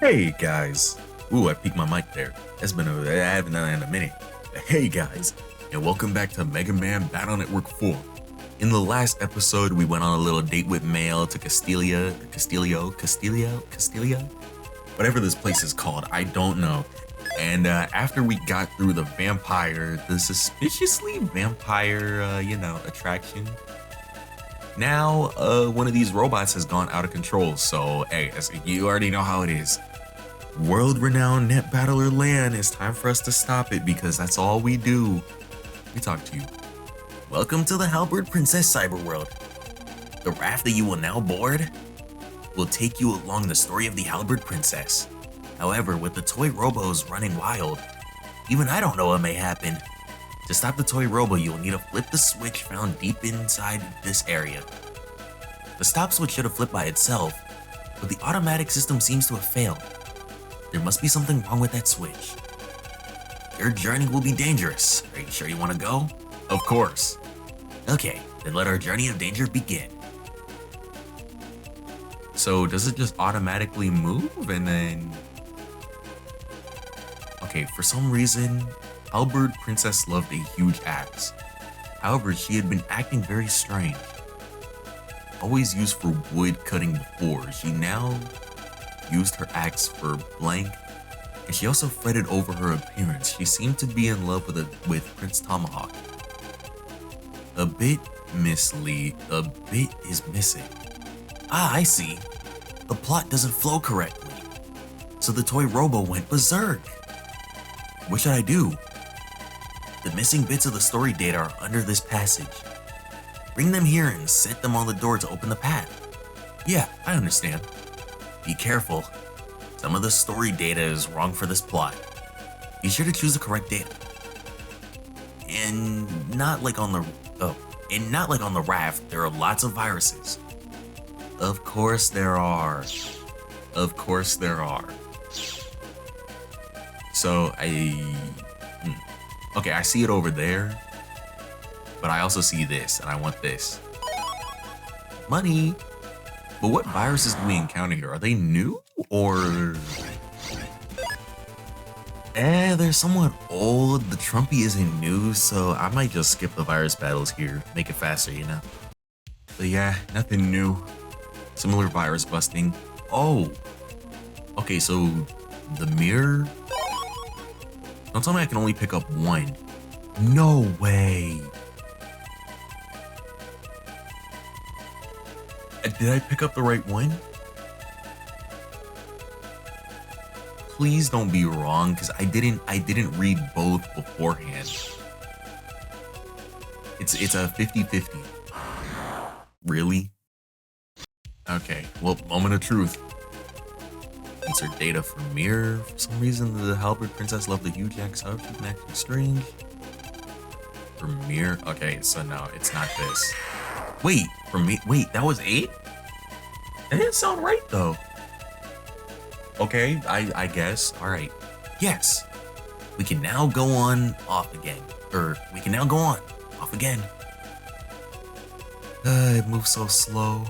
Hey guys. Ooh, I peeked my mic there. I haven't done that in a minute. Hey guys, and welcome back to Mega Man Battle Network 4. In the last episode, we went on a little date with Mail to Castillo, whatever this place is called, I don't know. And after we got through the suspiciously vampire, attraction, now one of these robots has gone out of control. So hey, you already know how it is. World-renowned net battler Lan, it's time for us to stop it because that's all we do. We talk to you. Welcome to the Halberd Princess Cyberworld. The raft that you will now board will take you along the story of the Halberd Princess. However, with the toy robos running wild, even I don't know what may happen. To stop the toy robo, you will need to flip the switch found deep inside this area. The stop switch should have flipped by itself, but the automatic system seems to have failed. There must be something wrong with that switch. Your journey will be dangerous. Are you sure you want to go? Of course. Okay, then let our journey of danger begin. So does it just automatically move and then... Okay, for some reason, Halberd Princess loved a huge axe. However, she had been acting very strange. Always used for wood cutting before, she now used her axe for blank, and she also fretted over her appearance. She seemed to be in love with Prince Tomahawk. A bit, Miss Lee, a bit is missing. Ah, I see. The plot doesn't flow correctly. So the toy robo went berserk. What should I do? The missing bits of the story data are under this passage. Bring them here and set them on the door to open the path. Yeah, I understand. Be careful. Some of the story data is wrong for this plot. Be sure to choose the correct data. And not like on the raft, there are lots of viruses. Of course there are. Of course there are. So okay, I see it over there, but I also see this, and I want this. Money. But what viruses do we encounter here? Are they new, or... they're somewhat old. The Trumpy isn't new, so I might just skip the virus battles here. Make it faster, you know? But yeah, nothing new. Similar virus busting. Oh! Okay, so the mirror? Don't tell me I can only pick up one. No way! Did I pick up the right one? Please don't be wrong, because I didn't read both beforehand. It's a 50-50. Really? Okay, well, moment of truth. Insert data for mirror. For some reason, the Halberd Princess loved the huge axe. However, she can act strange. For mirror. Okay, so no, it's not this. Wait, wait, that was 8? That didn't sound right though. Okay, I guess. Alright. Yes. We can now go on off again. We can now go on off again. It moves so slow.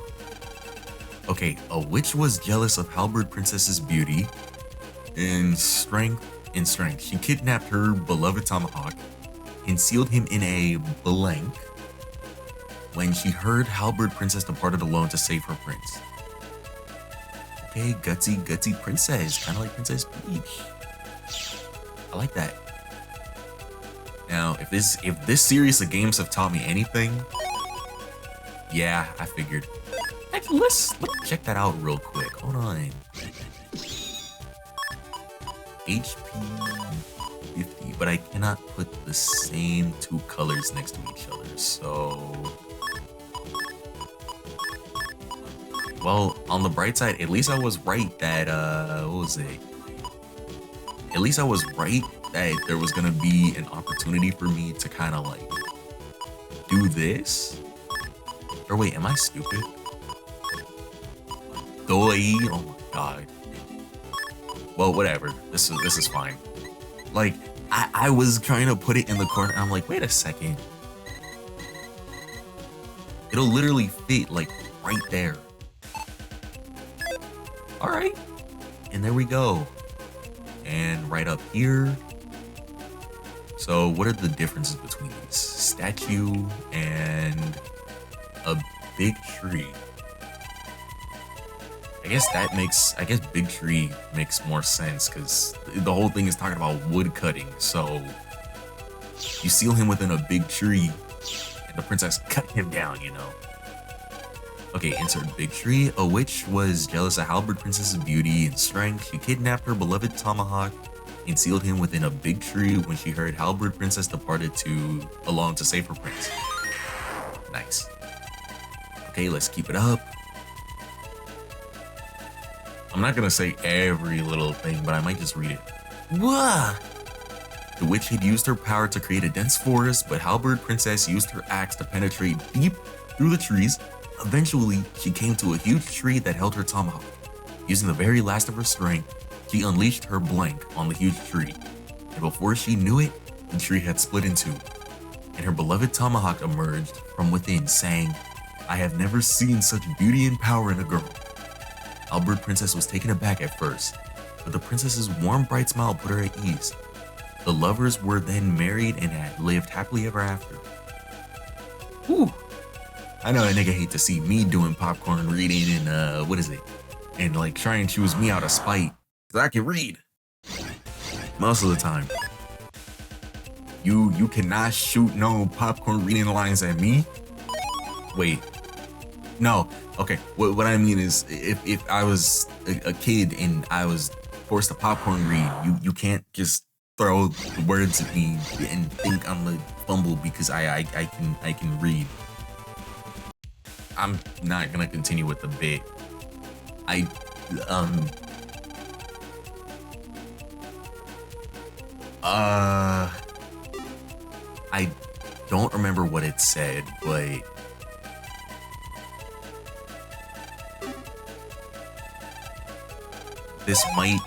Okay, a witch was jealous of Halberd Princess's beauty and strength. She kidnapped her beloved Tomahawk and sealed him in a blank when she heard Halberd Princess departed alone to save her prince. Okay, gutsy princess, kind of like Princess Peach. I like that. Now, if this series of games have taught me anything, yeah, I figured. Actually, let's check that out real quick. Hold on. HP 50, but I cannot put the same two colors next to each other, so... Well, on the bright side, at least I was right that, what was it? At least I was right that there was gonna be an opportunity for me to kind of like do this. Or wait, am I stupid? Oh my god. Well, whatever. This is fine. Like, I was trying to put it in the corner, and I'm like, wait a second. It'll literally fit like right there. All right. And there we go. And right up here. So what are the differences between these? Statue and a big tree. I guess big tree makes more sense because the whole thing is talking about wood cutting. So you seal him within a big tree and the princess cut him down, you know. Okay, insert big tree. A witch was jealous of Halberd Princess's beauty and strength. She kidnapped her beloved tomahawk and sealed him within a big tree when she heard Halberd Princess departed alone to save her prince. Nice. Okay, let's keep it up. I'm not gonna say every little thing, but I might just read it. Wah! The witch had used her power to create a dense forest, but Halberd Princess used her axe to penetrate deep through the trees. Eventually, she came to a huge tree that held her tomahawk. Using the very last of her strength, she unleashed her blank on the huge tree. And before she knew it, the tree had split in two. And her beloved tomahawk emerged from within, saying, "I have never seen such beauty and power in a girl." Halberd Princess was taken aback at first, but the princess's warm, bright smile put her at ease. The lovers were then married and had lived happily ever after. Whew. I know a nigga hate to see me doing popcorn reading and and like try and choose me out of spite, cause I can read most of the time. You cannot shoot no popcorn reading lines at me. Wait, no. Okay, what I mean is if I was a kid and I was forced to popcorn read, you can't just throw the words at me and think I'm a fumble because I can read. I'm not gonna continue with the bit. I don't remember what it said, but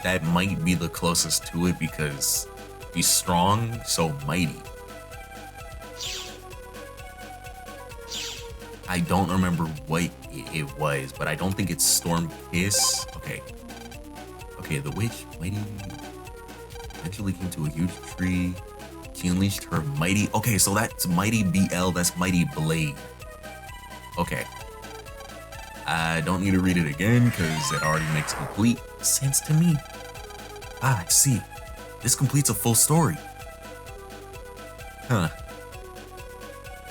that might be the closest to it because he's strong, so mighty. I don't remember what it was, but I don't think it's Storm Kiss. Okay, the witch mighty eventually came to a huge tree. She unleashed her mighty. Okay, so that's mighty BL. That's mighty blade. Okay. I don't need to read it again because it already makes complete sense to me. Ah, I see. This completes a full story. Huh.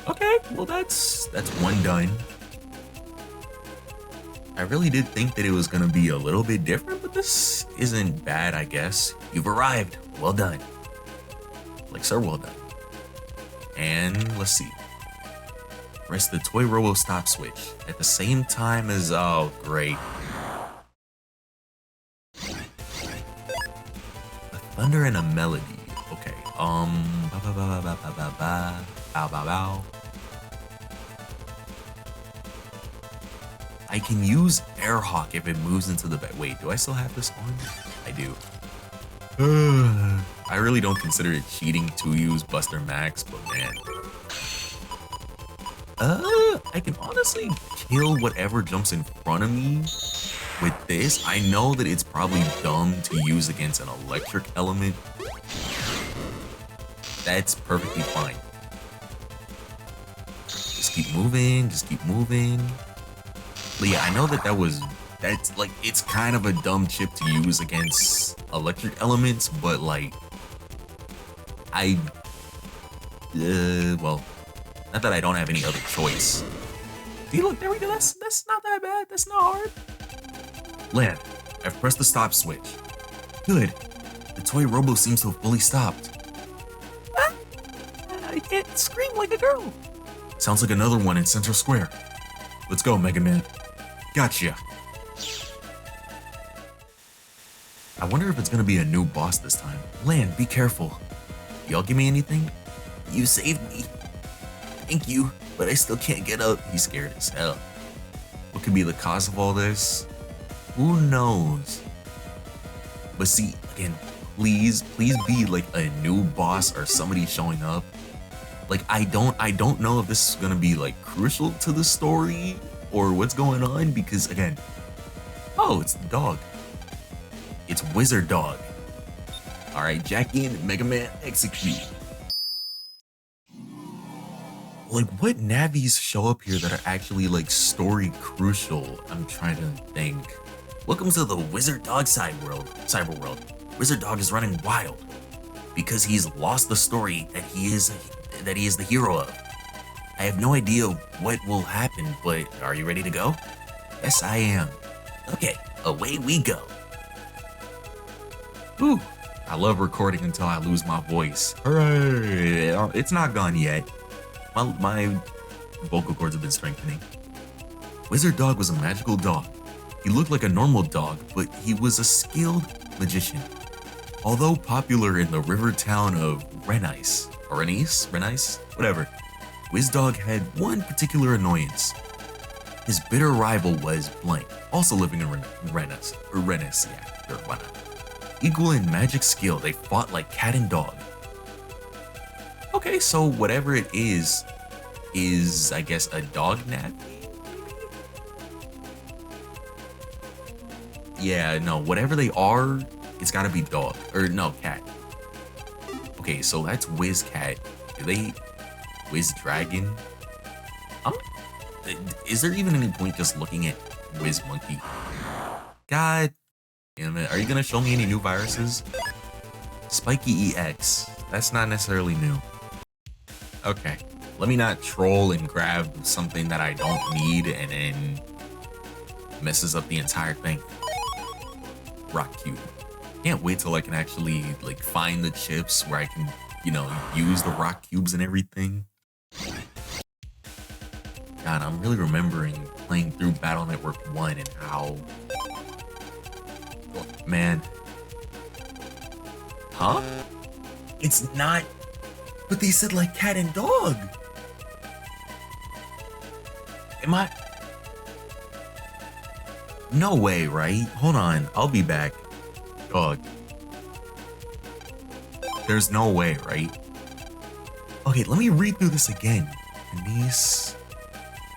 Okay, well that's one done. I really did think that it was gonna be a little bit different, but this isn't bad, I guess. You've arrived. Well done. Like, sir, well done. And let's see. Press the toy robo stop switch at the same time as, oh, great. A thunder and a melody. Okay, bow, bow, bow. I can use Airhawk if it moves into the bed. Wait, do I still have this on? I do. I really don't consider it cheating to use Buster Max, but man. I can honestly kill whatever jumps in front of me with this. I know that it's probably dumb to use against an electric element. That's perfectly fine. Just keep moving, just keep moving. But yeah, I know that's like, it's kind of a dumb chip to use against electric elements, but like, well, not that I don't have any other choice. See, look, there we go. That's not that bad. That's not hard. Land, I've pressed the stop switch. Good. The toy robo seems to have fully stopped. Ah, I can't scream like a girl. Sounds like another one in Center Square. Let's go, Megaman. Gotcha. I wonder if it's gonna be a new boss this time. Land, be careful. Y'all give me anything? You saved me. Thank you, but I still can't get up. He's scared as hell. What could be the cause of all this? Who knows? But see, again, please be like a new boss or somebody showing up. Like, I don't know if this is gonna be like crucial to the story or what's going on, because again, oh, it's the dog. It's Wizard Dog. All right, Jackie and Megaman execute. Like, what navies show up here that are actually like story crucial? I'm trying to think. Welcome to the Wizard Dog cyber world. Wizard Dog is running wild because he's lost the story that he is the hero of. I have no idea what will happen, but are you ready to go? Yes, I am. Okay, away we go. Whew, I love recording until I lose my voice. Hooray! It's not gone yet. My vocal cords have been strengthening. Wizard Dog was a magical dog. He looked like a normal dog, but he was a skilled magician. Although popular in the river town of Renice, whatever, WizDog had one particular annoyance. His bitter rival was Blank, also living in Renice, yeah, sure, why not? Equal in magic skill, they fought like cat and dog. Okay, so whatever it is I guess a dog nappy? Yeah, no, whatever they are, it's gotta be dog, or no, cat. Okay, so that's Wiz Cat. Wiz Dragon? Is there even any point just looking at Wiz Monkey? God damn it, are you gonna show me any new viruses? Spikey.exe, that's not necessarily new. Okay, let me not troll and grab something that I don't need and then messes up the entire thing. Rock Cube. Can't wait till I can actually like find the chips where I can, you know, use the rock cubes and everything. God, I'm really remembering playing through Battle Network 1 and how... Man. Huh? It's not... But they said like cat and dog. Am I... No way, right? Hold on, I'll be back. Dog. There's no way, right? Okay, let me read through this again. Denise...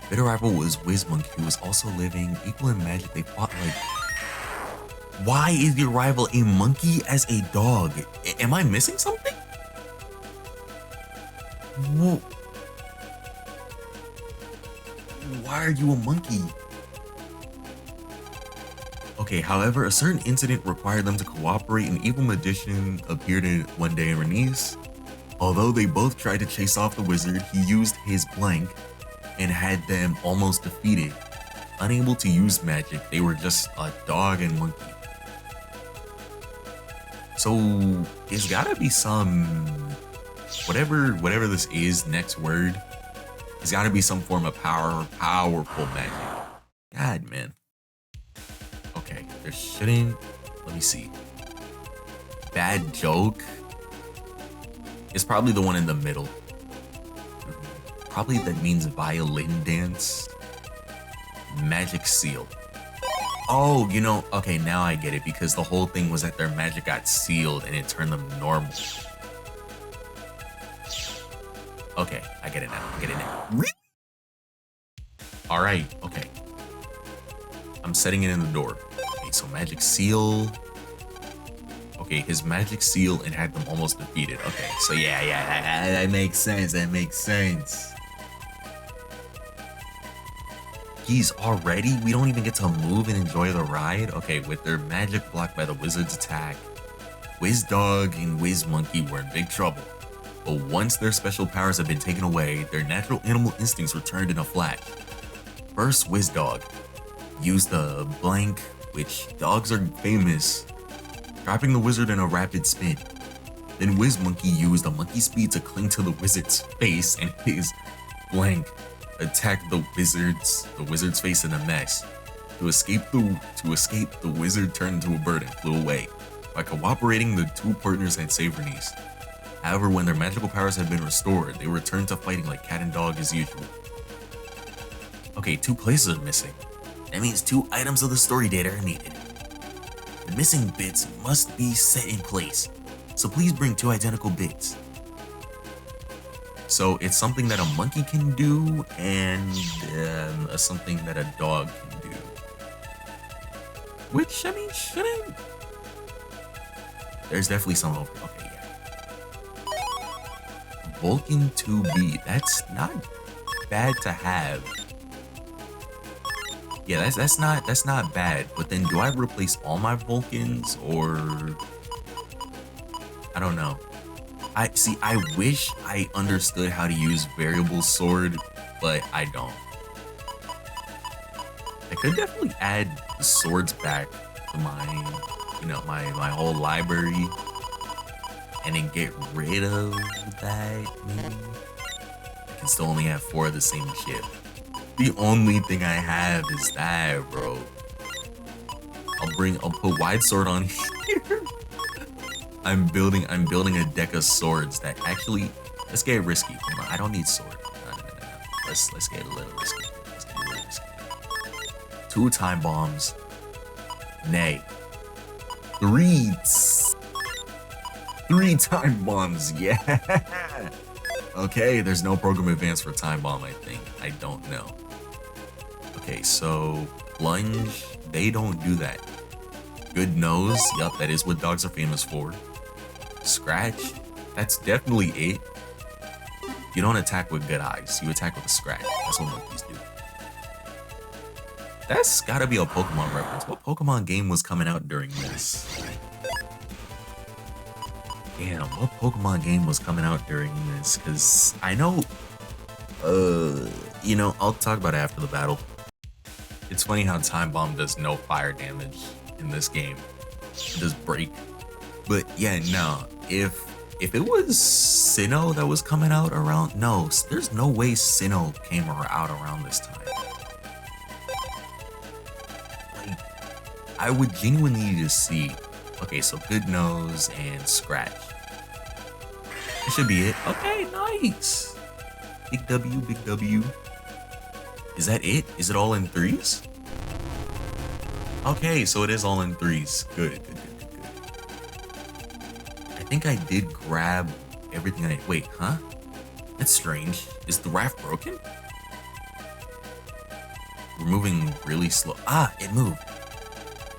Bitter rival was Wizmonk, who was also living equal in magic. They fought like... Why is your rival a monkey as a dog? Am I missing something? Whoa. Why are you a monkey? Okay, however, a certain incident required them to cooperate. An evil magician appeared one day in Renice. Although they both tried to chase off the wizard, he used his blank and had them almost defeated. Unable to use magic, they were just a dog and monkey. So it's gotta be some, whatever this is, next word, it's gotta be some form of powerful magic. God, man. Okay, there shouldn't, let me see. Bad joke is probably the one in the middle. Probably that means violin dance. Magic seal. Oh, you know, okay, now I get it, because the whole thing was that their magic got sealed and it turned them normal. Okay, I get it now. Really? All right, okay. I'm setting it in the door. Okay, so magic seal. Okay, his magic seal and had them almost defeated. Okay, so yeah, that makes sense. Geez, already? We don't even get to move and enjoy the ride? Okay, with their magic blocked by the wizard's attack, WizDog and WizMonkey were in big trouble. But once their special powers had been taken away, their natural animal instincts returned in a flash. First, WizDog used the blank, which dogs are famous, trapping the wizard in a rapid spin. Then WizMonkey used a monkey speed to cling to the wizard's face, and his blank attacked the wizard's face in a mess. To escape, the wizard turned into a bird and flew away. By cooperating, the two partners had saved Renice. However, when their magical powers had been restored, they returned to fighting like cat and dog as usual. Okay, 2 places are missing. That means 2 items of the story data are needed. The missing bits must be set in place, so please bring 2 identical bits. So it's something that a monkey can do and something that a dog can do. Which, I mean, There's definitely some over. Okay, yeah. Vulcan 2B. That's not bad to have. Yeah, that's not bad. But then, do I replace all my Vulcans, or I don't know. I wish I understood how to use variable sword, but I don't. I could definitely add the swords back to my, my whole library, and then get rid of that. Maybe I can still only have 4 of the same ship. The only thing I have is that, bro. I'll put wide sword on here. I'm building a deck of swords that actually, let's get risky. Hold on, I don't need sword. No. Let's get a little risky. 2 time bombs. Nay. 3 time bombs. Yeah. Okay, there's no program advance for time bomb, I think. I don't know. Okay, so plunge, they don't do that. Good nose, yup, that is what dogs are famous for. Scratch, that's definitely it. You don't attack with good eyes, you attack with a scratch. That's what monkeys do. That's gotta be a Pokemon reference. What Pokemon game was coming out during this? Damn, what Pokemon game was coming out during this? Because I know, I'll talk about it after the battle. It's funny how Time Bomb does no fire damage in this game. It does break. But yeah, no, if it was Sinnoh that was coming out around, no, there's no way Sinnoh came out around this time. Like, I would genuinely need to see. Okay, so good nose and scratch. That should be it. Okay, nice. Big W, big W. Is that it? Is it all in 3s? Okay, so it is all in 3s. Good. I think I did grab everything I... Wait, huh? That's strange. Is the raft broken? We're moving really slow. Ah, it moved.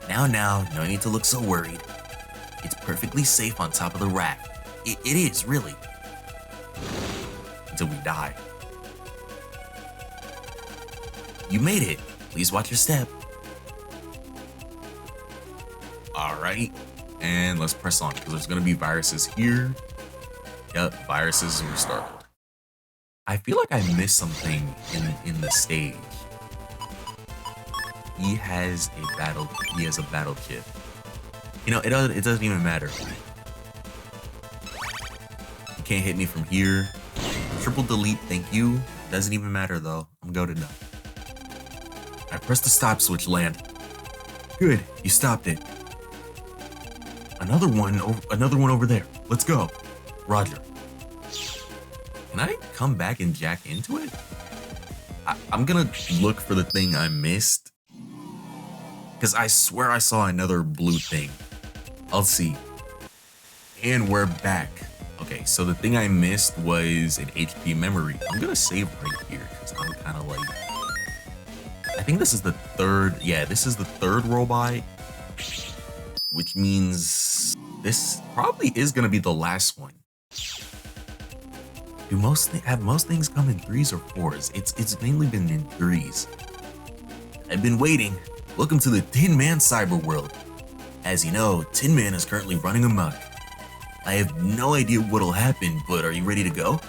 Now, no need to look so worried. It's perfectly safe on top of the raft. It is, really. Until we die. You made it. Please watch your step. Alright. And let's press on, because there's going to be viruses here. Yep, viruses were startled. I feel like I missed something in the stage. He has a battle chip. It doesn't even matter. You can't hit me from here. Triple delete, thank you. Doesn't even matter though. I'm goated now. I pressed the stop switch, land. Good, you stopped it. Another one over there. Let's go. Roger. Can I come back and jack into it? I'm gonna look for the thing I missed, because I swear I saw another blue thing. I'll see. And we're back. Okay, so the thing I missed was an HP memory. I'm gonna save right here, because I'm kind of like... I think this is the third... Yeah, this is the third robot, which means this probably is gonna be the last one. Do most things come in 3s or 4s? It's mainly been in 3s. I've been waiting. Welcome to the Tin Man cyber world. As you know, Tin Man is currently running amok. I have no idea what'll happen, but are you ready to go?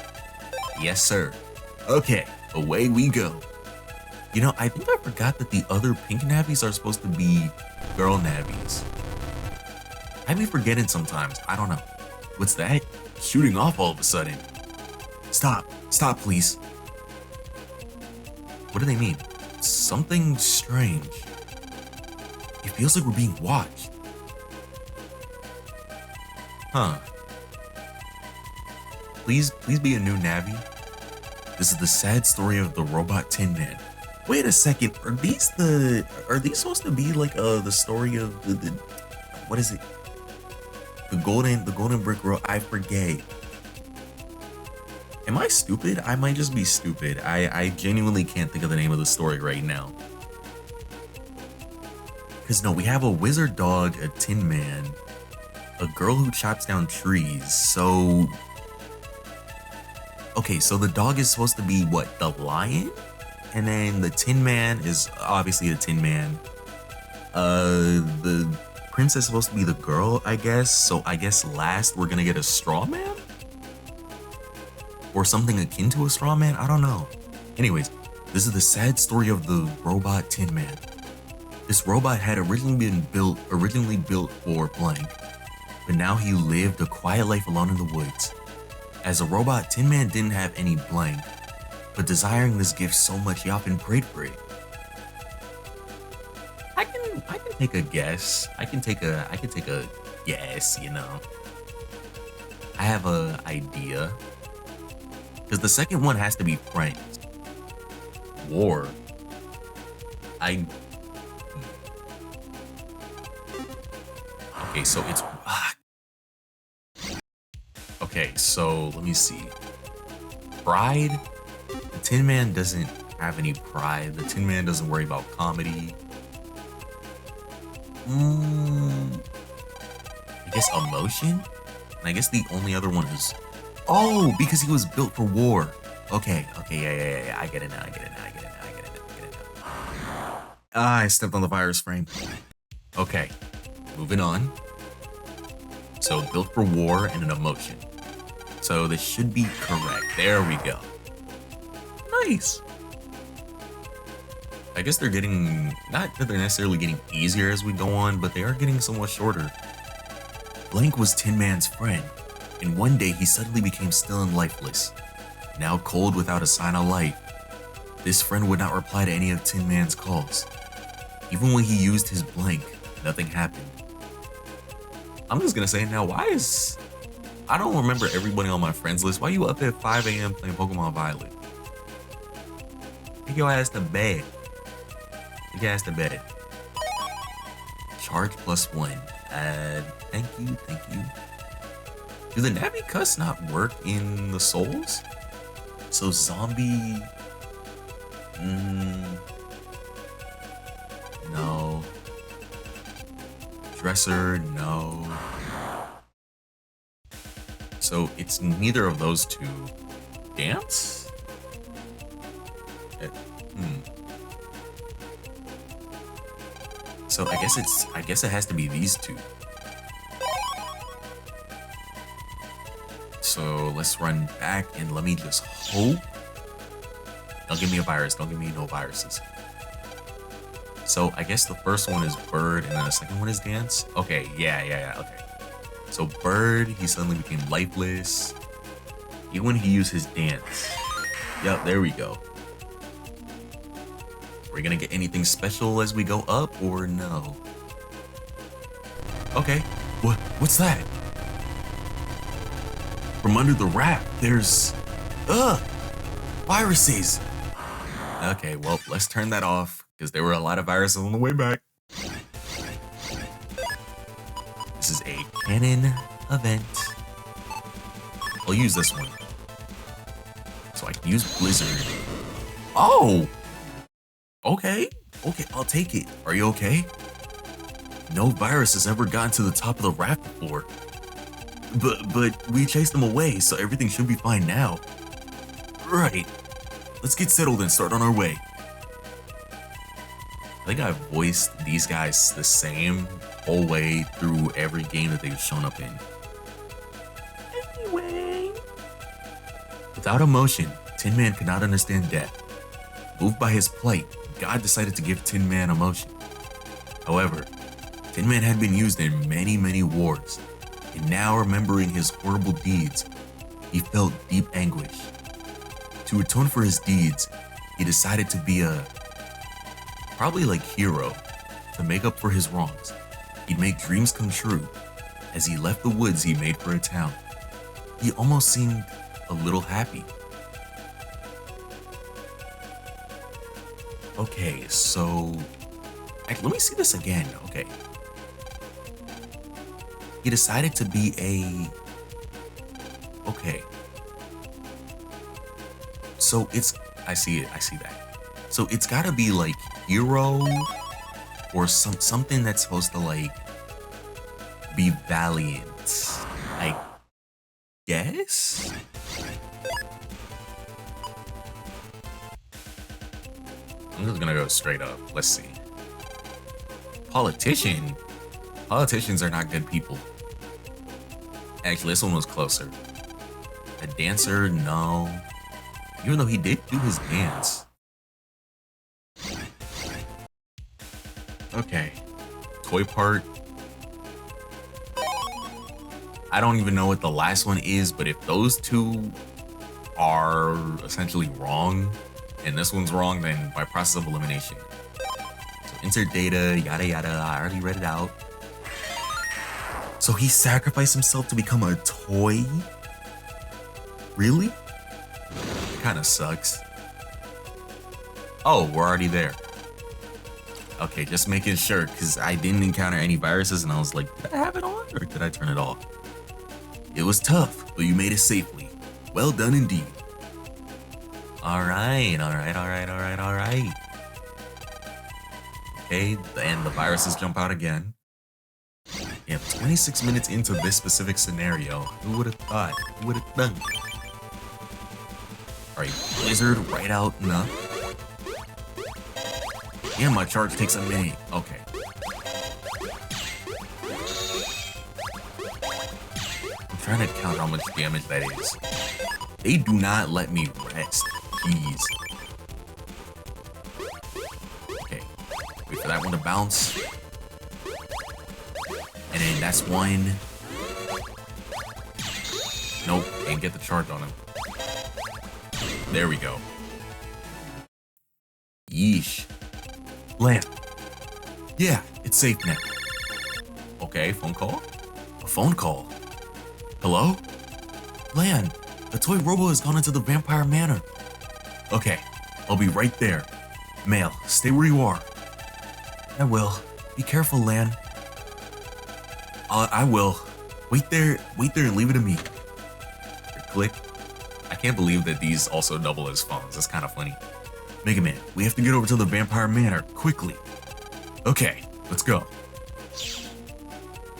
Yes, sir. Okay, away we go. I think I forgot that the other pink navies are supposed to be girl navies. I be forgetting sometimes, I don't know. What's that? Shooting off all of a sudden. Stop, please. What do they mean? Something strange. It feels like we're being watched. Huh. Please be a new Navi. This is the sad story of the robot Tin Man. Wait a second, are these supposed to be like the story of the what is it? The golden brick road? I forget. Am I stupid? I might just be stupid. I genuinely can't think of the name of the story right now. Because no, we have a wizard dog, a Tin Man, A girl who chops down trees. So, okay, so the dog is supposed to be what? The lion? And then the Tin Man is obviously the Tin Man. The princess is supposed to be the girl, I guess. So I guess last we're gonna get a straw man? Or something akin to a straw man? I don't know. Anyways, this is the sad story of the robot Tin Man. This robot had originally built for blank, but now he lived a quiet life alone in the woods. As a robot, Tin Man didn't have any blank, but desiring this gift so much, he often prayed for it. I can take a guess. I can take a guess, you know. I have a idea. Because the second one has to be friends. War. Okay, so it's okay, so let me see. Pride? The Tin Man doesn't have any pride. The Tin Man doesn't worry about comedy. I guess emotion? And I guess the only other one is... Oh, because he was built for war. Okay, yeah. I get it now. Ah, I stepped on the virus frame. Okay, moving on. So, built for war and an emotion. So, this should be correct. There we go. Nice. I guess they're getting, not that they're necessarily getting easier as we go on, but they are getting somewhat shorter. Blank was Tin Man's friend, and one day he suddenly became still and lifeless. Now cold without a sign of life, this friend would not reply to any of Tin Man's calls. Even when he used his blank, nothing happened. I'm just gonna say now, I don't remember everybody on my friends list. Why you up at 5 a.m. playing Pokemon Violet? Take your ass to bed. Take your ass to bed. Charge +1. Thank you. Do the Navi cuts not work in the Souls? So zombie... no. Dresser, no. So it's neither of those two. Dance? So I guess it has to be these two. So let's run back and let me just hope. Don't give me a virus. Don't give me no viruses. So I guess the first one is bird and then the second one is dance. Okay, yeah, okay. So bird, he suddenly became lifeless. Even when he used his dance. Yep, there we go. Are we gonna get anything special as we go up or no? Okay, what's that? From under the wrap, there's, viruses. Okay, well, let's turn that off because there were a lot of viruses on the way back. This is a canon event. I'll use this one. So I can use Blizzard. Oh! Okay, I'll take it. Are you okay? No virus has ever gotten to the top of the raft before. But we chased them away, so everything should be fine now. Right. Let's get settled and start on our way. I think I've voiced these guys the same whole way through every game that they've shown up in. Anyway. Without emotion, Tin Man could not understand death. Moved by his plight, God decided to give Tin Man emotion. However, Tin Man had been used in many wars, and now remembering his horrible deeds, he felt deep anguish. To atone for his deeds, he decided to be probably like hero, to make up for his wrongs. He'd make dreams come true. As he left the woods he made for a town, he almost seemed a little happy. Okay, so let me see this again. Okay. He decided to be okay. So I see that. So it's gotta be like hero or something that's supposed to like be valiant I guess? I'm just gonna go straight up. Let's see. Politician? Politicians are not good people. Actually, this one was closer. A dancer? No. Even though he did do his dance. Okay. Toy part. I don't even know what the last one is, but if those two are essentially wrong, and this one's wrong, then by process of elimination. So insert data, yada yada, I already read it out. So he sacrificed himself to become a toy? Really? Kinda sucks. Oh, we're already there. Okay, just making sure, because I didn't encounter any viruses and I was like, did I have it on or did I turn it off? It was tough, but you made it safely. Well done indeed. Alright. Okay, and the viruses jump out again. Yeah, 26 minutes into this specific scenario. Who would have thought? Who would have done? Alright, Blizzard right out. No. Yeah, my charge takes a minute. Okay. I'm trying to count how much damage that is. They do not let me rest. Jeez. Okay. Wait for that one to bounce. And then that's one. Nope, ain't get the charge on him. There we go. Yeesh. Lamp. Yeah, it's safe now. Okay, phone call? A phone call? Hello? Lan, the toy robo has gone into the vampire manor. Okay, I'll be right there. Mail, stay where you are. I will. Be careful, Lan. I will. Wait there and leave it to me. Click. I can't believe that these also double as phones. That's kind of funny. Megaman, we have to get over to the vampire manor, quickly. Okay, let's go.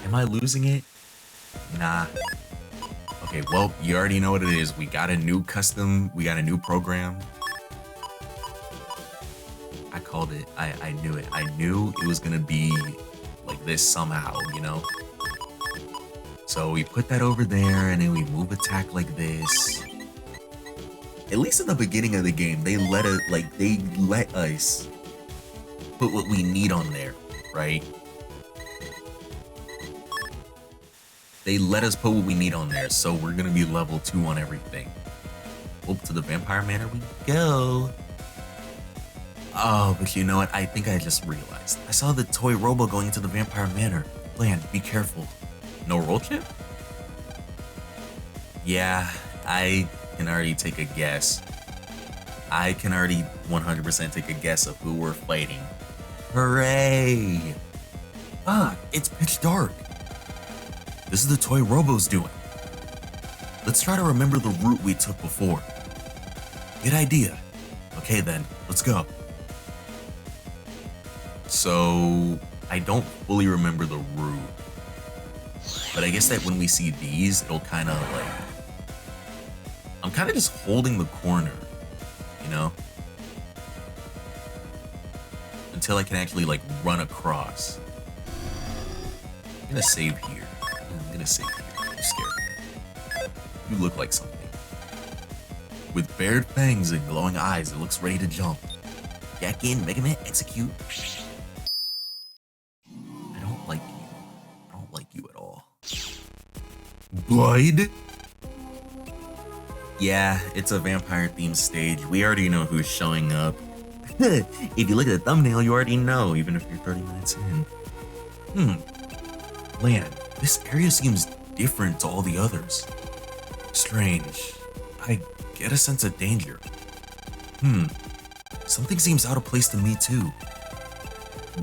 Am I losing it? Nah. Okay, well, you already know what it is. We got a new program. I called it. I knew it. I knew it was gonna be like this somehow, you know? So we put that over there and then we move attack like this. At least in the beginning of the game, they let us put what we need on there, right? They let us put what we need on there, so we're gonna be level 2 on everything. Up to the vampire manor we go. Oh, but you know what? I think I just realized. I saw the toy robo going into the vampire manor. Lan, be careful. No roll chip? Yeah, I can already take a guess. I can already 100% take a guess of who we're fighting. Hooray! Ah, it's pitch dark. This is the toy robo's doing. Let's try to remember the route we took before. Good idea. Okay then, let's go. So, I don't fully remember the route. But I guess that when we see these, it'll kind of like... I'm kind of just holding the corner, you know? Until I can actually like run across. I'm gonna save here. I'm scared. You look like something. With bared fangs and glowing eyes, it looks ready to jump. Jack in, Megaman, execute. I don't like you. I don't like you at all. Blood? Yeah, it's a vampire-themed stage. We already know who's showing up. If you look at the thumbnail, you already know, even if you're 30 minutes in. Lan, this area seems different to all the others. Strange. I get a sense of danger. Something seems out of place to me too.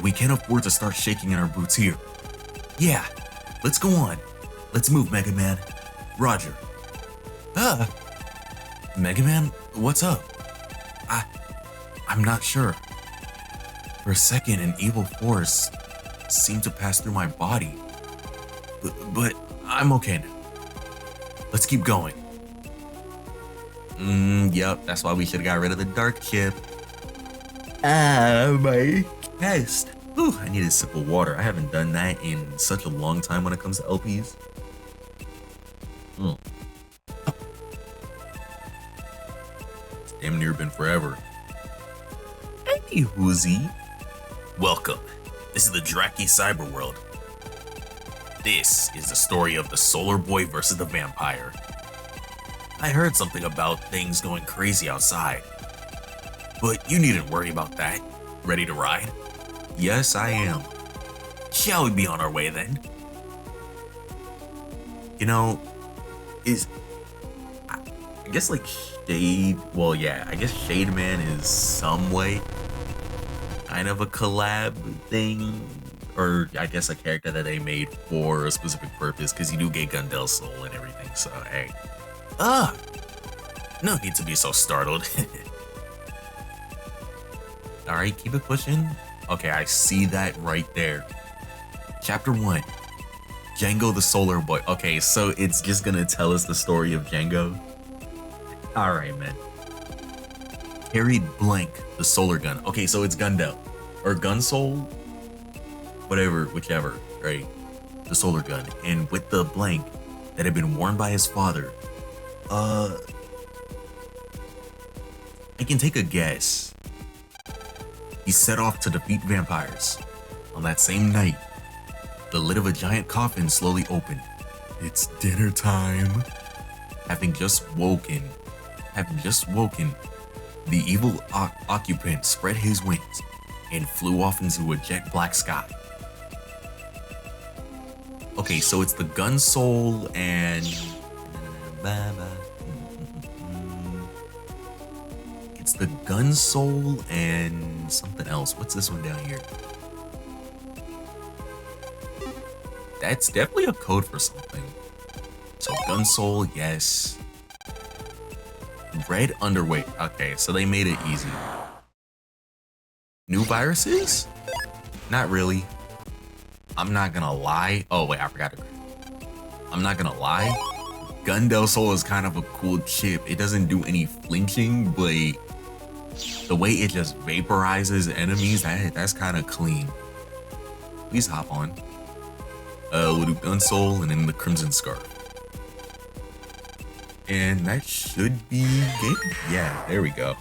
We can't afford to start shaking in our boots here. Yeah, let's go on. Let's move, Megaman. Roger. Megaman, what's up? I'm not sure. For a second, an evil force seemed to pass through my body. But I'm okay now. Let's keep going. Yep, that's why we should have got rid of the dark chip. Ah, my chest. Whew, I need a sip of water. I haven't done that in such a long time when it comes to LPs. It's damn near been forever. Hey, Woozy. Welcome. This is the Draki Cyberworld. This is the story of the Solar Boy versus the vampire. I heard something about things going crazy outside. But you needn't worry about that. Ready to ride? Yes, I am. Shall we be on our way then? You know, I guess like I guess ShadeMan is some way kind of a collab thing, or I guess a character that they made for a specific purpose, because you do get Gundel's soul and everything, so hey. No need to be so startled. Alright, keep it pushing. Okay, I see that right there. Chapter 1. Django the Solar Boy. Okay, so it's just gonna tell us the story of Django. Alright, man. Carried blank the solar gun. Okay, so it's Gundel. Or Gun Soul? Whatever, whichever, right? The solar gun. And with the blank that had been worn by his father. I can take a guess. He set off to defeat vampires. On that same night, the lid of a giant coffin slowly opened. It's dinner time. Having just woken, the evil occupant spread his wings and flew off into a jet black sky. Okay, so it's the Gun Soul and it's the Gun Soul and something else. What's this one down here? That's definitely a code for something. So Gun Soul, yes. Red underweight. Okay, so they made it easy. New viruses? Not really. I'm not gonna lie. Oh wait, I forgot to. I'm not gonna lie. Gundel Soul is kind of a cool chip. It doesn't do any flinching, but the way it just vaporizes enemies, that's kind of clean. Please hop on. We'll do Gun Soul and then the Crimson Scarf. And that should be game. Yeah, there we go.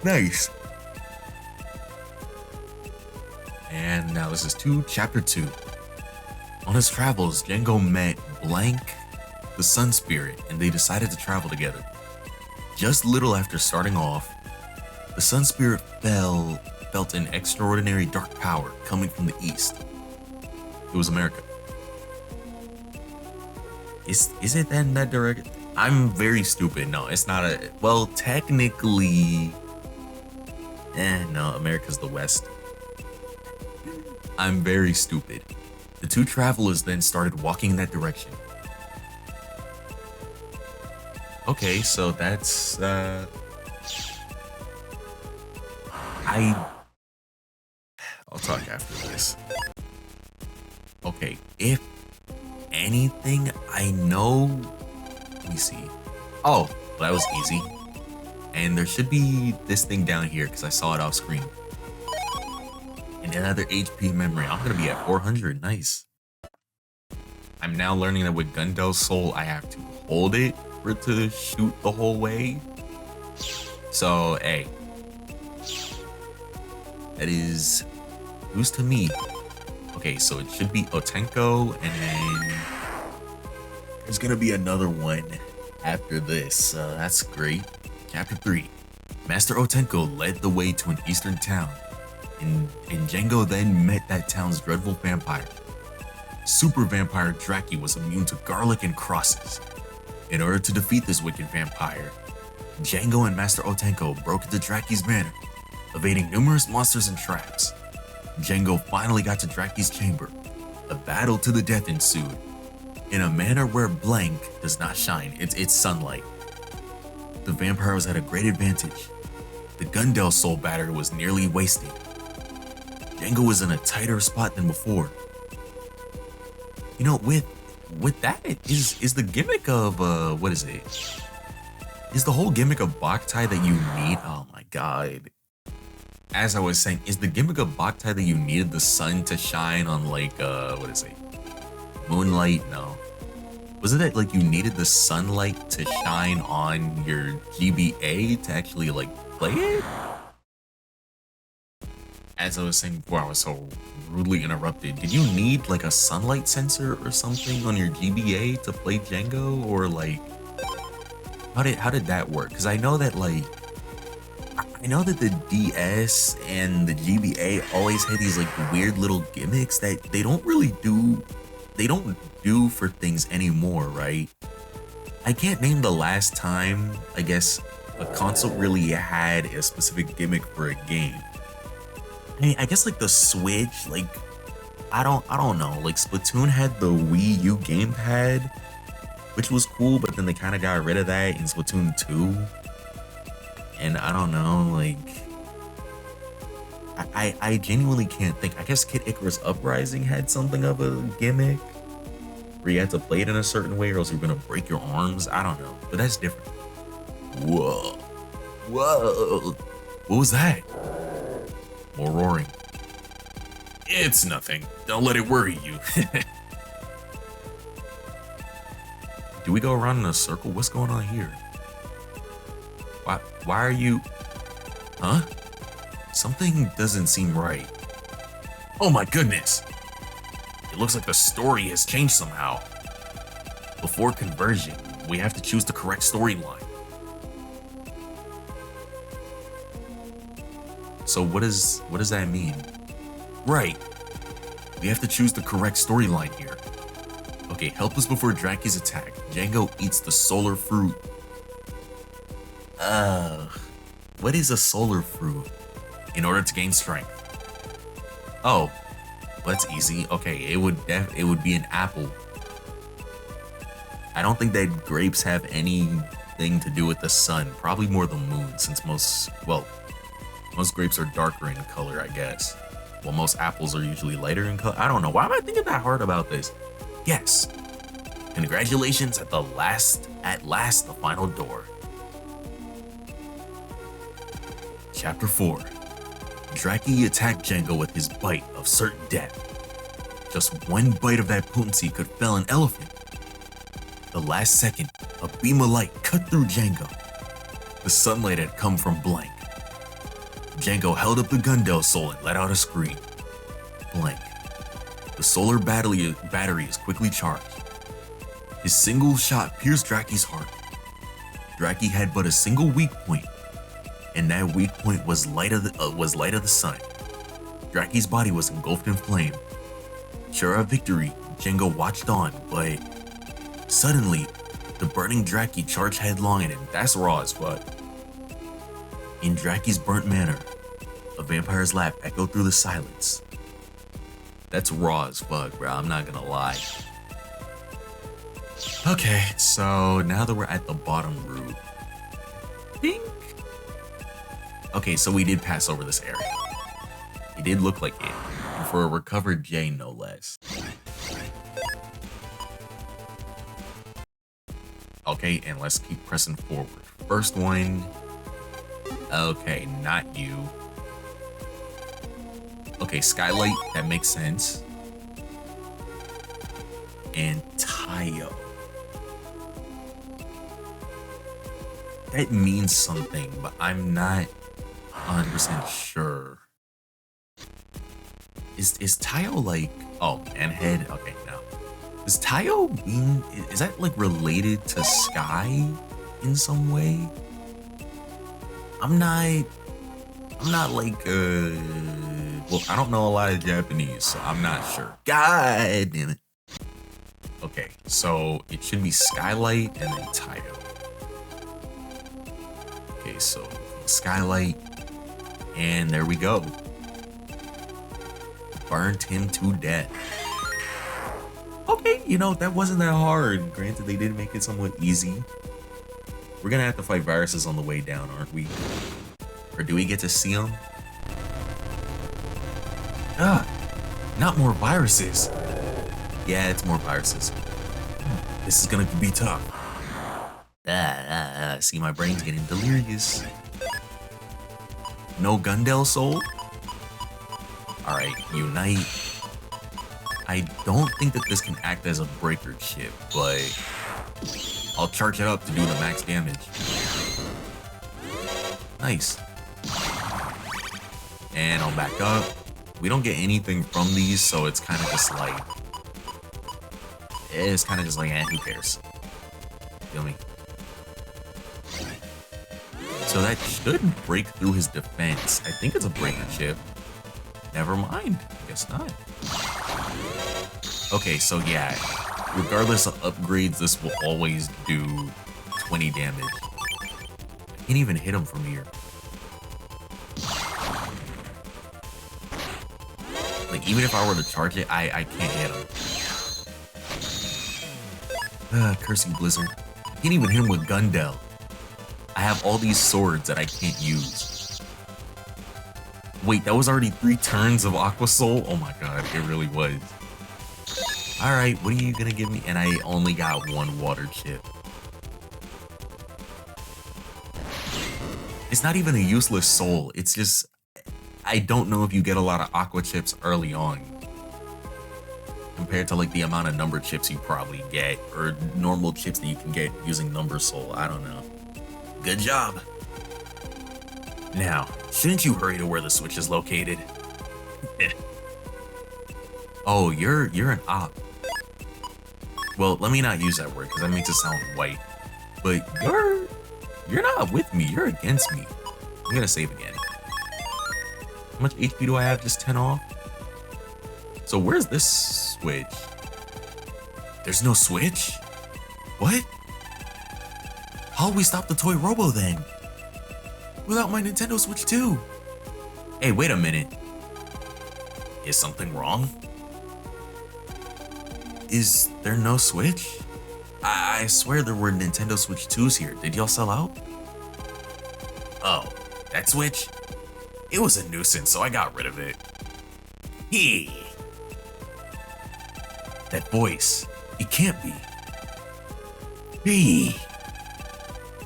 Nice. And now this is Chapter 2. On his travels, Django met Blank, the Sun Spirit, and they decided to travel together. Just little after starting off, the Sun Spirit felt an extraordinary dark power coming from the east. It was America. Is it then that direct? I'm very stupid. No, it's not a. Well, technically. No, America's the West. I'm very stupid. The two travelers then started walking in that direction. Okay, so that's. I'll talk after this. Okay, if anything, I know. Let me see. Oh, well, that was easy. And there should be this thing down here because I saw it off screen. And another HP memory. I'm gonna be at 400. Nice. I'm now learning that with Gundel's Soul, I have to hold it for it to shoot the whole way. So, hey. That is news to me. Okay, so it should be Otenko, and then there's gonna be another one after this. That's great. Chapter 3. Master Otenko led the way to an eastern town, and Django then met that town's dreadful vampire. Super vampire Draki was immune to garlic and crosses. In order to defeat this wicked vampire, Django and Master Otenko broke into Draki's manor, evading numerous monsters and traps. Django finally got to Draki's chamber. A battle to the death ensued. In a manner where blank does not shine, it's sunlight. The vampire was at a great advantage. The Gundel Soul battery was nearly wasted. Django was in a tighter spot than before. You know, with with that is the gimmick of what is it? Is the whole gimmick of Boktai that you need? Oh my god. As I was saying, is the gimmick of Boktai that you needed the sun to shine on like what is it? Moonlight? No. Was it that like you needed the sunlight to shine on your GBA to actually like play it? As I was saying before, I was so rudely interrupted. Did you need like a sunlight sensor or something on your GBA to play Django, or like how did that work? Because I know that like I know that the DS and the GBA always had these like weird little gimmicks that they don't really do. They don't do for things anymore, right? I can't name the last time I guess a console really had a specific gimmick for a game. I mean, I guess like the Switch, like I don't know. Like Splatoon had the Wii U gamepad, which was cool, but then they kind of got rid of that in Splatoon 2. And I don't know, like I genuinely can't think. I guess Kid Icarus Uprising had something of a gimmick where you had to play it in a certain way or else you're gonna break your arms. I don't know, but that's different. Whoa. Whoa. What was that? More roaring. It's nothing. Don't let it worry you. Do we go around in a circle? What's going on here? Why are you... Huh? Something doesn't seem right. Oh my goodness! It looks like the story has changed somehow. Before conversion, we have to choose the correct storyline. So what does that mean? Right. We have to choose the correct storyline here. Okay, help us before Draki's attack. Django eats the solar fruit. What is a solar fruit? In order to gain strength. Oh, that's easy. Okay, it would be an apple. I don't think that grapes have anything to do with the sun. Probably more the moon, since most grapes are darker in color, I guess. Well, most apples are usually lighter in color. I don't know. Why am I thinking that hard about this? Yes. Congratulations at last, the final door. Chapter 4. Draki attacked Django with his bite of certain death. Just one bite of that potency could fell an elephant. The last second, a beam of light cut through Django. The sunlight had come from blank. Django held up the Gundel soul and let out a scream. Blank. The solar battery is quickly charged. His single shot pierced Draki's heart. Draki had but a single weak point, and that weak point was light of the sun. Draki's body was engulfed in flame. Sure of victory, Django watched on, but suddenly, the burning Draki charged headlong at him. That's raw as fuck. In Draki's burnt manner, a vampire's laugh echoed through the silence. That's raw as fuck, bro. I'm not gonna lie. Okay, so now that we're at the bottom route, Ding. Okay, so we did pass over this area. It did look like it, and for a recovered J, no less. Okay, and let's keep pressing forward. First one. Okay, not you. Okay, Skylight, that makes sense. And Tayo. That means something, but I'm not 100% sure. Is Tayo like... Oh, and head? Okay, no. Does Tayo mean... Is that like related to Sky in some way? I'm not like, well, I don't know a lot of Japanese, so I'm not sure. God damn it. Okay, so it should be Skylight and then Tayo. Okay, so Skylight, and there we go. Burnt him to death. Okay, you know, that wasn't that hard. Granted, they did make it somewhat easy. We're gonna have to fight viruses on the way down, aren't we? Or do we get to see them? Ah, not more viruses. Yeah, it's more viruses. This is gonna be tough. See, my brain's getting delirious. No Gundel Soul? Alright, Unite. I don't think that this can act as a breaker chip, but I'll charge it up to do the max damage. Nice. And I'll back up. We don't get anything from these, so it's kind of just like... It's kind of just like, who cares? Feel me? So that should break through his defense. I think it's a breaker chip. Never mind. Guess not. Okay, so yeah. Regardless of upgrades, this will always do 20 damage. I can't even hit him from here. Like, even if I were to charge it, I can't hit him. Cursing Blizzard. I can't even hit him with Gundel. I have all these swords that I can't use. Wait, that was already 3 turns of Aqua Soul? Oh my god, it really was. Alright, what are you gonna give me? And I only got 1 water chip. It's not even a useless soul. It's just, I don't know if you get a lot of aqua chips early on. Compared to like the amount of number chips you probably get, or normal chips that you can get using number soul. I don't know. Good job. Now, shouldn't you hurry to where the switch is located? Oh, you're an op. Well, let me not use that word because that makes it sound white. But you're not with me, you're against me. I'm gonna save again. How much HP do I have? Just 10 off? So where's this switch? There's no switch? What? How'll we stop the toy robo then? Without my Nintendo Switch too? Hey, wait a minute. Is something wrong? Is there no Switch? I swear there were Nintendo Switch 2s here. Did y'all sell out? Oh, that Switch? It was a nuisance, so I got rid of it. Hey. That voice. It can't be. Hey.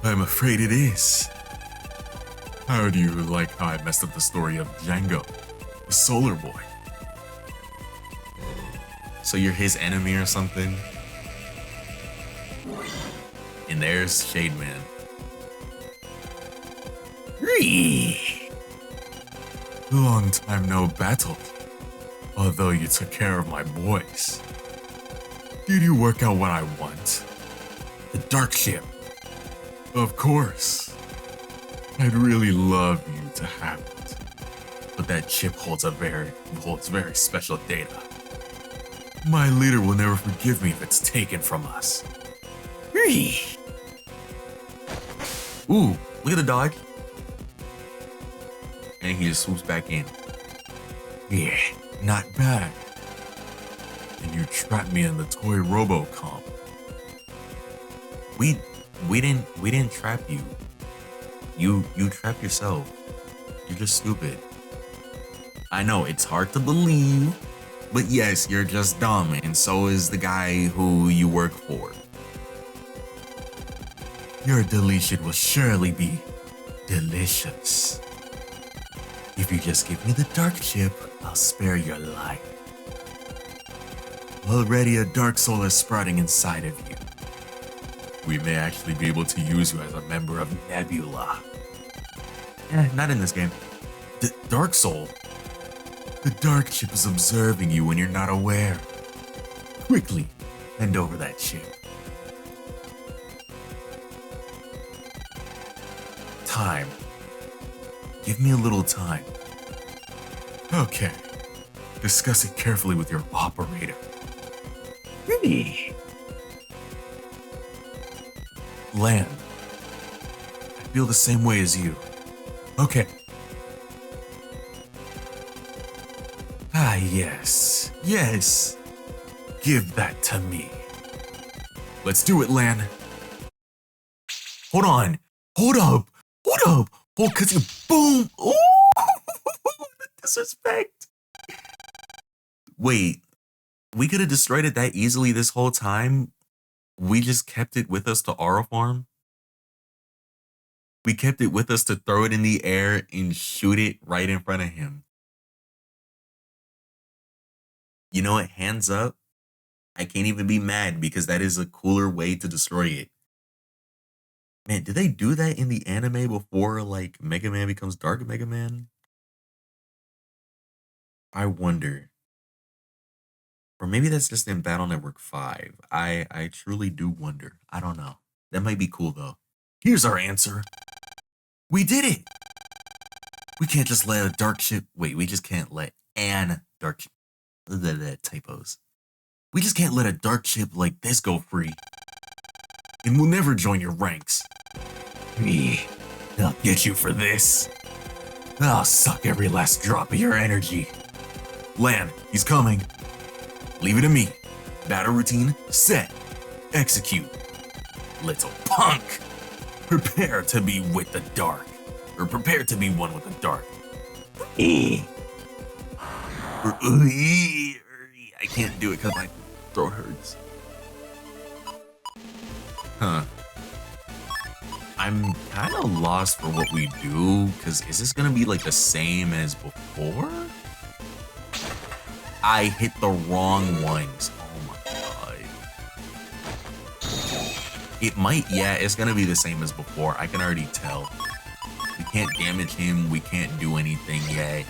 I'm afraid it is. How do you like how I messed up the story of Django, the Solar Boy? So you're his enemy or something? And there's ShadeMan. Long time no battle. Although you took care of my boys. Did you work out what I want? The dark ship. Of course. I'd really love you to have it. But that chip holds very special data. My leader will never forgive me if it's taken from us. Ooh, look at the dodge. And he just swoops back in. Yeah, not bad. And you trapped me in the toy RoboComp. We didn't trap you. You trapped yourself. You're just stupid. I know it's hard to believe, but yes, you're just dumb, and so is the guy who you work for. Your deletion will surely be delicious. If you just give me the dark chip, I'll spare your life. Already a dark soul is sprouting inside of you. We may actually be able to use you as a member of Nebula. Not in this game. The dark soul? The dark chip is observing you when you're not aware. Quickly, hand over that chip. Time. Give me a little time. Okay. Discuss it carefully with your operator. Really? Land. I feel the same way as you. Okay. Ah, yes. Yes. Give that to me. Let's do it, Lan. Hold on. Hold up. Hold up. Hold, cause you boom. Ooh, the disrespect. Wait, we could have destroyed it that easily this whole time? We just kept it with us to Aura Farm. We kept it with us to throw it in the air and shoot it right in front of him. You know what? Hands up. I can't even be mad because that is a cooler way to destroy it. Man, did they do that in the anime before like Mega Man becomes Dark Mega Man? I wonder. Or maybe that's just in Battle Network 5. I truly do wonder. I don't know. That might be cool though. Here's our answer. We did it! We can't just let a dark ship. Wait, we just can't let an dark ship. Typos. We just can't let a dark ship like this go free. And we'll never join your ranks. Me, I'll get you for this. I'll suck every last drop of your energy. Lan, he's coming. Leave it to me. Battle routine, set, execute. Little punk. Prepare to be with the dark. Or prepare to be one with the dark. I can't do it because my throat hurts. Huh. I'm kind of lost for what we do, because is this going to be like the same as before? I hit the wrong ones. Oh my god. It might, yeah, it's going to be the same as before. I can already tell. We can't damage him. We can't do anything yet.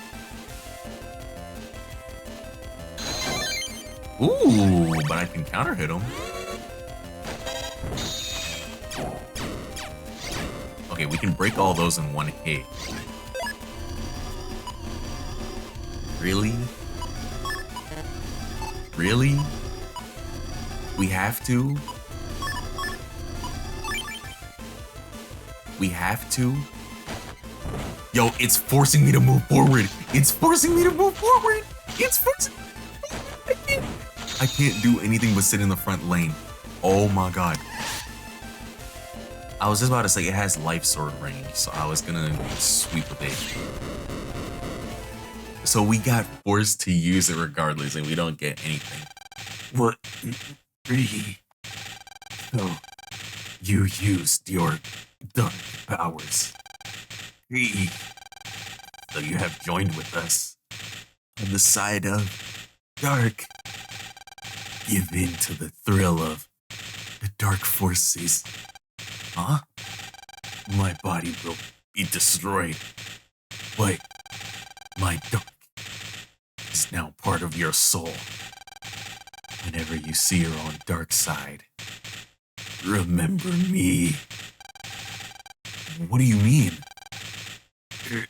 Ooh, but I can counter hit him. Okay, we can break all those in one hit. Really? Really? We have to? We have to? Yo, it's forcing me to move forward. It's forcing me to move forward. It's forcing me to move forward. I can't do anything but sit in the front lane. Oh my god. I was just about to say it has life sword range, so I was gonna sweep with it. So we got forced to use it regardless, and we don't get anything. What? So you used your dark powers. So you have joined with us on the side of dark. Give in to the thrill of the dark forces. Huh? My body will be destroyed, but my dark is now part of your soul. Whenever you see your own dark side, remember me. What do you mean? I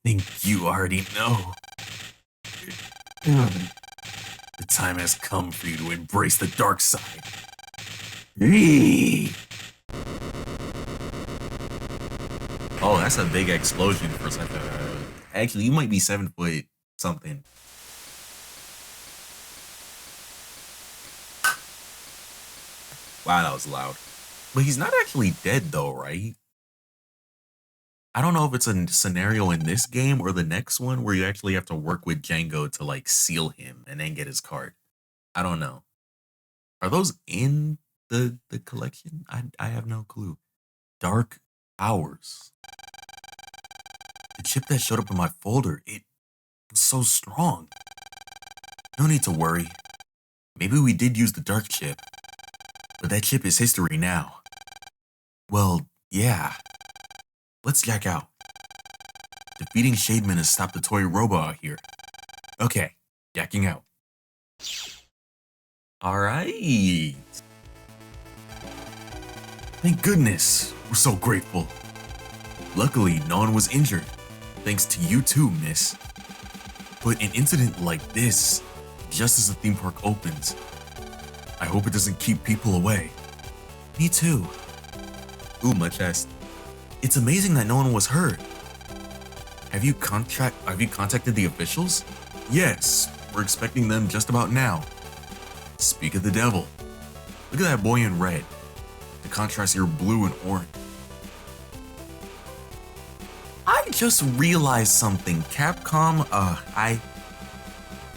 think you already know. The time has come for you to embrace the dark side. Oh, that's a big explosion for such a... Actually, you might be 7 foot something. Wow, that was loud. But he's not actually dead though, right? I don't know if it's a scenario in this game or the next one where you actually have to work with Django to like seal him and then get his card. I don't know. Are those in the collection? I have no clue. Dark Hours. The chip that showed up in my folder, it was so strong. No need to worry. Maybe we did use the dark chip, but that chip is history now. Well, yeah. Let's jack out. Defeating ShadeMan has stopped the toy robot out here. Okay, jacking out. Alright. Thank goodness. We're so grateful. Luckily, no one was injured. Thanks to you too, miss. But an incident like this, just as the theme park opens, I hope it doesn't keep people away. Me too. Ooh, my chest. It's amazing that no one was hurt. Have you contacted the officials? Yes, we're expecting them just about now. Speak of the devil. Look at that boy in red. The contrast here, blue and orange. I just realized something. Capcom,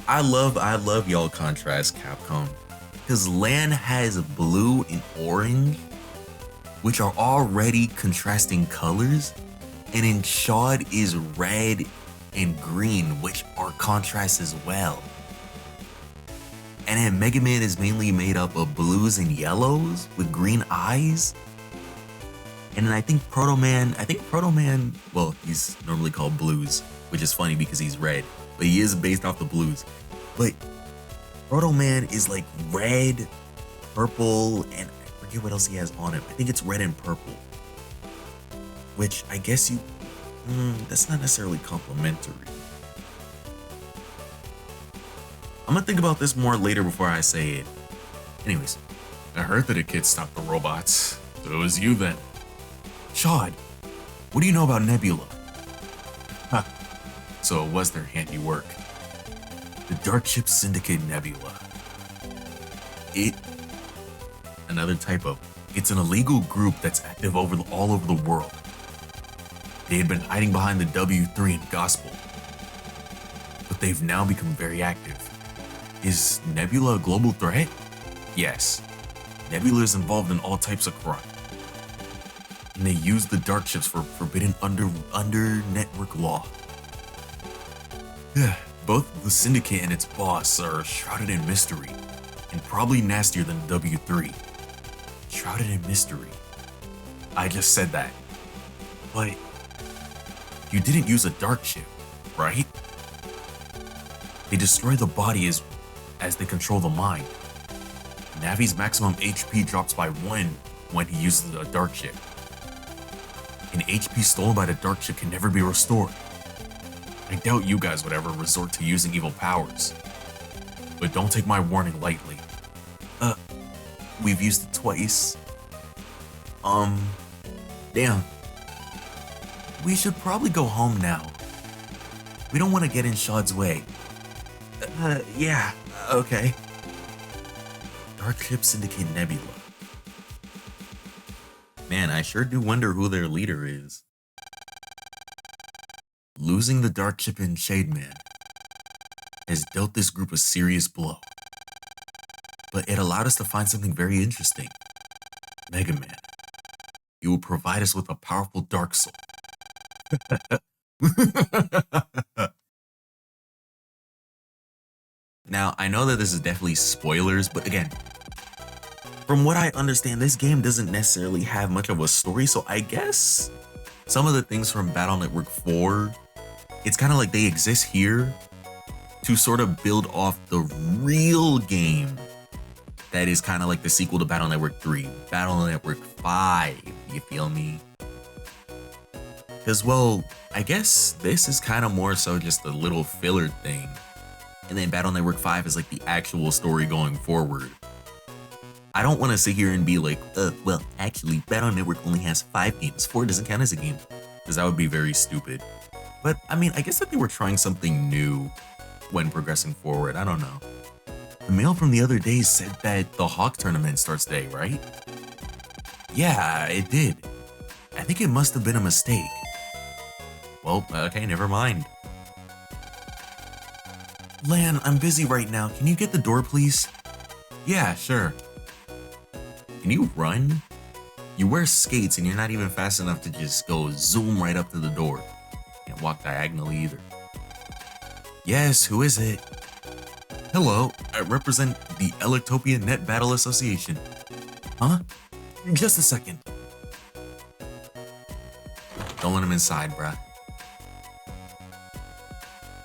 I love y'all contrast, Capcom. Because Lan has blue and orange, which are already contrasting colors, and then Shad is red and green, which are contrasts as well. And then Megaman is mainly made up of blues and yellows with green eyes. And then I think Proto Man, well, he's normally called Blues, which is funny because he's red, but he is based off the blues. But Proto Man is like red, purple, and I forget what else he has on him. I think it's red and purple, which I guess that's not necessarily complimentary. I'm gonna think about this more later before I say it. Anyways, I heard that a kid stopped the robots, so it was you then. Shad, what do you know about Nebula? Huh, so it was their handiwork. The Dark Ship Syndicate Nebula. Another typo. It's an illegal group that's active all over the world. They had been hiding behind the W3 and Gospel, but they've now become very active. Is Nebula a global threat? Yes. Nebula is involved in all types of crime. And they use the dark ships for forbidden under network law. Both the Syndicate and its boss are shrouded in mystery, and probably nastier than W3. Shrouded in mystery. I just said that. But you didn't use a dark ship, right? They destroy the body as they control the mind. Navi's maximum HP drops by 1 when he uses a dark ship. And HP stolen by the dark ship can never be restored. I doubt you guys would ever resort to using evil powers. But don't take my warning lightly. We've used it twice. Damn. We should probably go home now. We don't want to get in Shad's way. Yeah, okay. Dark Ship Syndicate Nebula. Man, I sure do wonder who their leader is. Losing the Dark Ship in ShadeMan has dealt this group a serious blow. But it allowed us to find something very interesting. Megaman. You will provide us with a powerful dark soul. Now, I know that this is definitely spoilers, but again, from what I understand, this game doesn't necessarily have much of a story, so I guess some of the things from Battle Network 4, it's kind of like they exist here to sort of build off the real game that is kind of like the sequel to Battle Network 3, Battle Network 5, you feel me? Because, well, I guess this is kind of more so just a little filler thing. And then Battle Network 5 is like the actual story going forward. I don't want to sit here and be like, well, actually, Battle Network only has 5 games. 4 doesn't count as a game. Because that would be very stupid. But, I mean, I guess that they were trying something new when progressing forward. I don't know. The mail from the other day said that the Hawk tournament starts today, right? Yeah, it did. I think it must have been a mistake. Well, okay, never mind. Lan, I'm busy right now. Can you get the door, please? Yeah, sure. Can you run? You wear skates and you're not even fast enough to just go zoom right up to the door. Can't walk diagonally either. Yes, who is it? Hello, I represent the Electopia Net Battle Association. Huh? Just a second. Don't let him inside, bruh.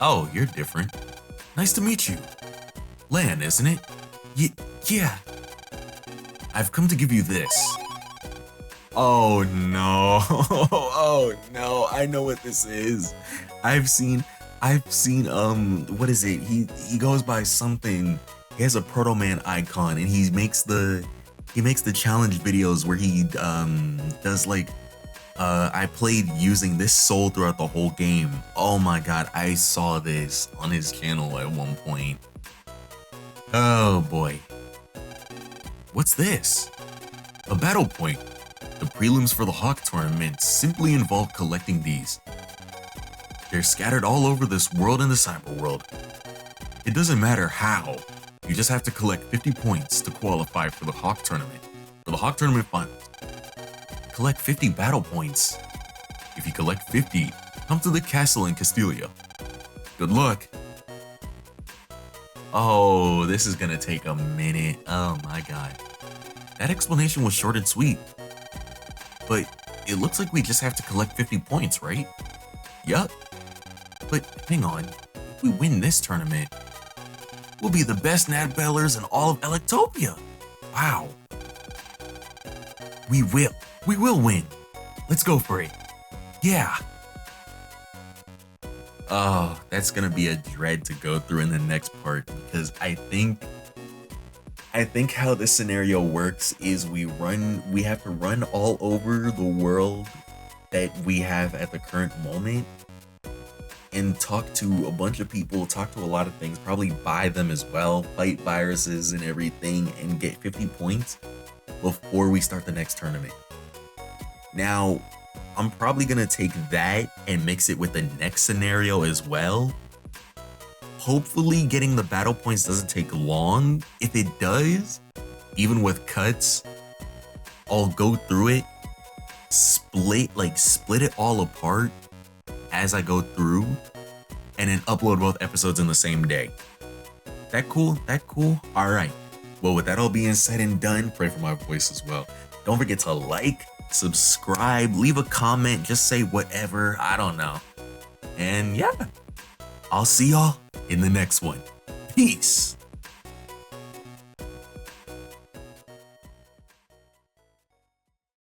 Oh, you're different. Nice to meet you. Lan, isn't it? Yeah. I've come to give you this. Oh no. Oh no, I know what this is. I've seen what is it? He goes by something. He has a Proto Man icon and he makes the challenge videos where he does like I played using this soul throughout the whole game. Oh my god, I saw this on his channel at one point. Oh boy. What's this? A battle point. The prelims for the Hawk tournament simply involve collecting these. They're scattered all over this world and the cyber world. It doesn't matter how. You just have to collect 50 points to qualify for the Hawk Tournament. For the Hawk Tournament Finals, collect 50 battle points. If you collect 50, come to the castle in Castilia. Good luck. Oh, this is gonna take a minute. Oh my god. That explanation was short and sweet. But it looks like we just have to collect 50 points, right? Yup. But hang on, if we win this tournament, we'll be the best Nadbellers in all of Electopia. Wow. We will win. Let's go for it. Yeah. Oh, that's gonna be a dread to go through in the next part because I think how this scenario works is we have to run all over the world that we have at the current moment and talk to a bunch of people, talk to a lot of things, probably buy them as well, fight viruses and everything, and get 50 points before we start the next tournament. Now, I'm probably gonna take that and mix it with the next scenario as well. Hopefully getting the battle points doesn't take long. If it does, even with cuts, I'll go through it, split it all apart as I go through, and then upload both episodes in the same day. That cool? That cool? All right. Well, with that all being said and done, pray for my voice as well. Don't forget to like, subscribe, leave a comment, just say whatever, I don't know. And yeah, I'll see y'all in the next one. Peace.